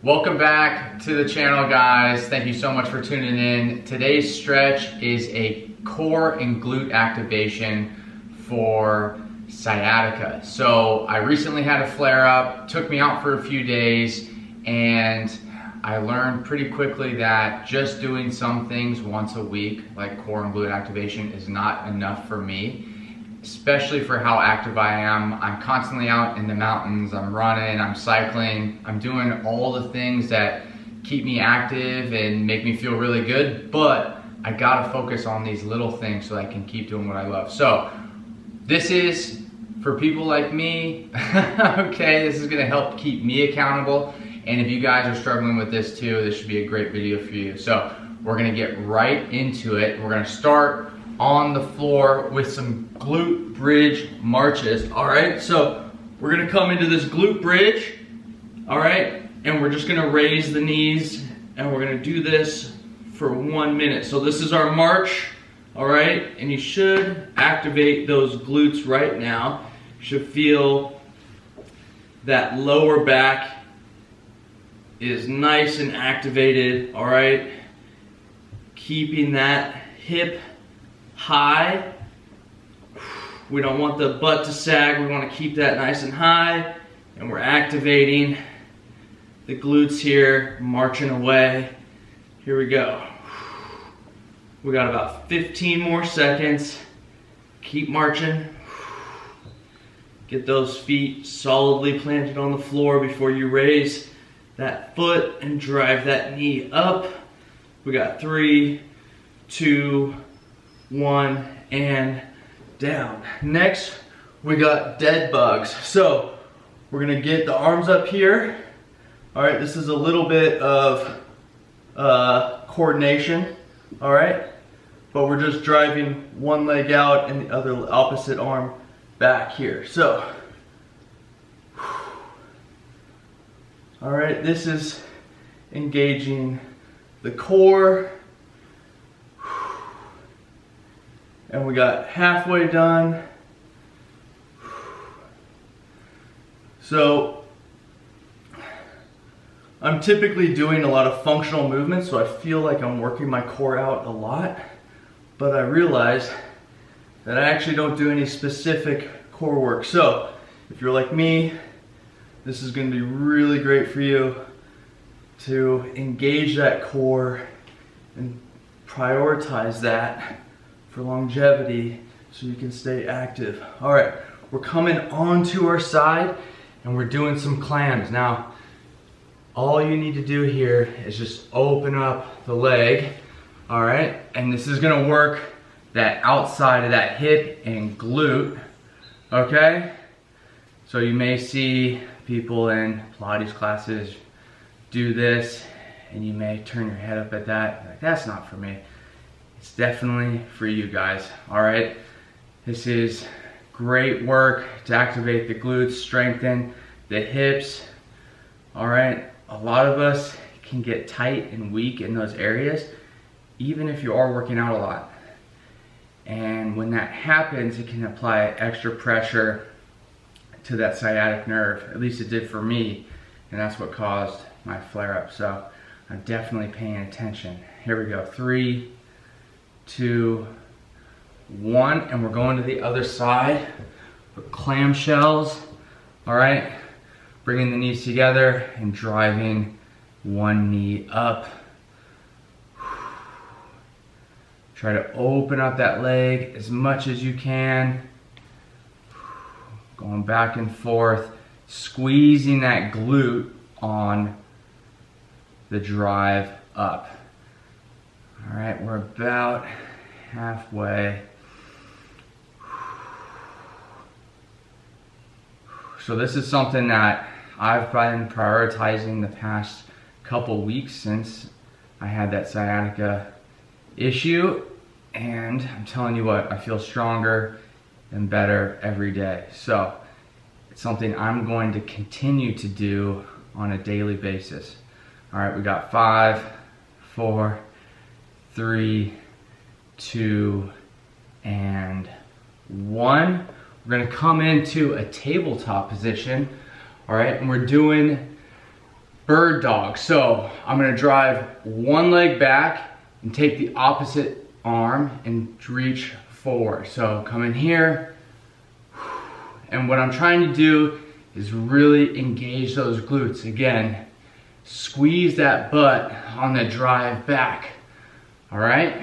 Welcome back to the channel, guys. Thank you so much for tuning in. Today's stretch is a core and glute activation for sciatica. So I recently had a flare up, took me out for a few days, and I learned pretty quickly that just doing some things once a week, like core and glute activation, is not enough for me, especially for how active I am. I'm constantly out in the mountains, I'm running, I'm cycling, I'm doing all the things that keep me active and make me feel really good, but I gotta focus on these little things so I can keep doing what I love. So this is for people like me, okay? This is gonna help keep me accountable, and if you guys are struggling with this too, this should be a great video for you. So we're gonna get right into it. We're gonna start on the floor with some glute bridge marches. All right, so we're gonna come into this glute bridge, all right, and we're just gonna raise the knees, and we're gonna do this for 1 minute. So this is our march, all right, and you should activate those glutes right now. You should feel that lower back is nice and activated, all right, keeping that hip high. We don't want the butt to sag, we want to keep that nice and high, and we're activating the glutes here, marching away. Here we go. We got about 15 more seconds. Keep marching. Get those feet solidly planted on the floor before you raise that foot and drive that knee up. We got 3, 2, 1, and down. Next, we got dead bugs. So we're gonna get the arms up here. All right, this is a little bit of coordination, all right? But we're just driving one leg out and the other opposite arm back here. So, all right, this is engaging the core. And we got halfway done. So I'm typically doing a lot of functional movements, so I feel like I'm working my core out a lot, but I realize that I actually don't do any specific core work. So if you're like me, this is going to be really great for you to engage that core and prioritize that for longevity so you can stay active. All right, we're coming onto our side and we're doing some clams. Now, all you need to do here is just open up the leg, all right? And this is gonna work that outside of that hip and glute, okay? So you may see people in Pilates classes do this and you may turn your head up at that, like, that's not for me. It's definitely for you guys, all right? This is great work to activate the glutes, strengthen the hips, all right? A lot of us can get tight and weak in those areas, even if you are working out a lot. And when that happens, it can apply extra pressure to that sciatic nerve. At least it did for me, and that's what caused my flare-up. So I'm definitely paying attention. Here we go, 3, 2, 1, and we're going to the other side with clamshells, all right? Bringing the knees together and driving one knee up. Try to open up that leg as much as you can. Going back and forth, squeezing that glute on the drive up. All right, we're about halfway. So this is something that I've been prioritizing the past couple weeks since I had that sciatica issue, and I'm telling you what, I feel stronger and better every day. So it's something I'm going to continue to do on a daily basis. All right, we got 5, 4, 3, 2, and 1. We're gonna come into a tabletop position, all right? And we're doing bird dog. So I'm gonna drive one leg back and take the opposite arm and reach forward. So come in here. And what I'm trying to do is really engage those glutes. Again, squeeze that butt on the drive back. All right?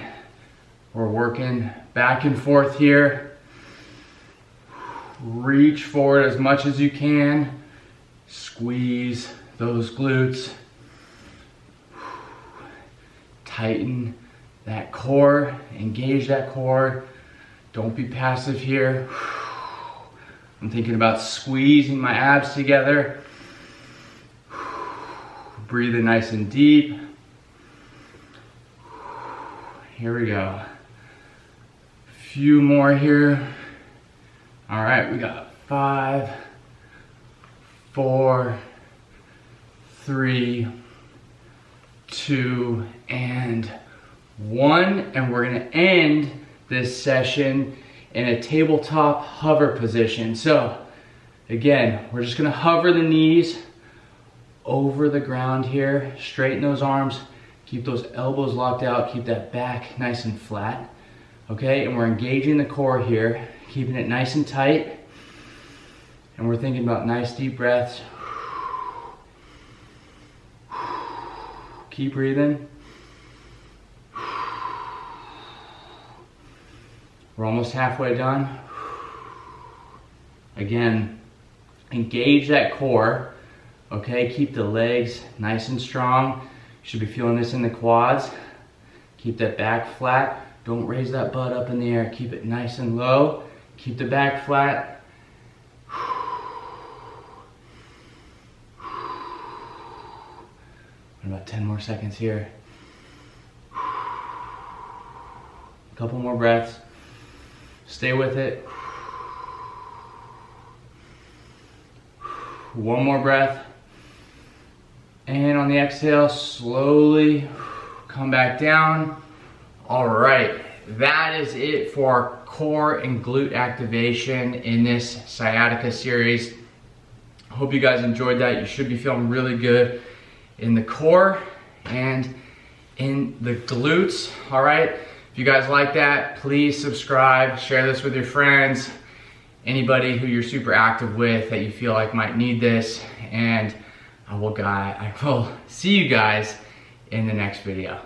We're working back and forth here. Reach forward as much as you can. Squeeze those glutes. Tighten that core, engage that core. Don't be passive here. I'm thinking about squeezing my abs together. Breathing nice and deep. Here we go. Few more here. All right, we got 5, 4, 3, 2, and 1. And we're gonna end this session in a tabletop hover position. So again, we're just gonna hover the knees over the ground here, straighten those arms, keep those elbows locked out, keep that back nice and flat, okay? And we're engaging the core here, keeping it nice and tight, and we're thinking about nice deep breaths. Keep breathing. We're almost halfway done. Again, engage that core, okay? Keep the legs nice and strong. You should be feeling this in the quads. Keep that back flat. Don't raise that butt up in the air. Keep it nice and low. Keep the back flat. About 10 more seconds here. A couple more breaths. Stay with it. One more breath. And on the exhale, slowly come back down. All right, that is it for core and glute activation in this sciatica series. I hope you guys enjoyed that. You should be feeling really good in the core and in the glutes. All right, if you guys like that, please subscribe, share this with your friends, anybody who you're super active with that you feel like might need this, and I will see you guys in the next video.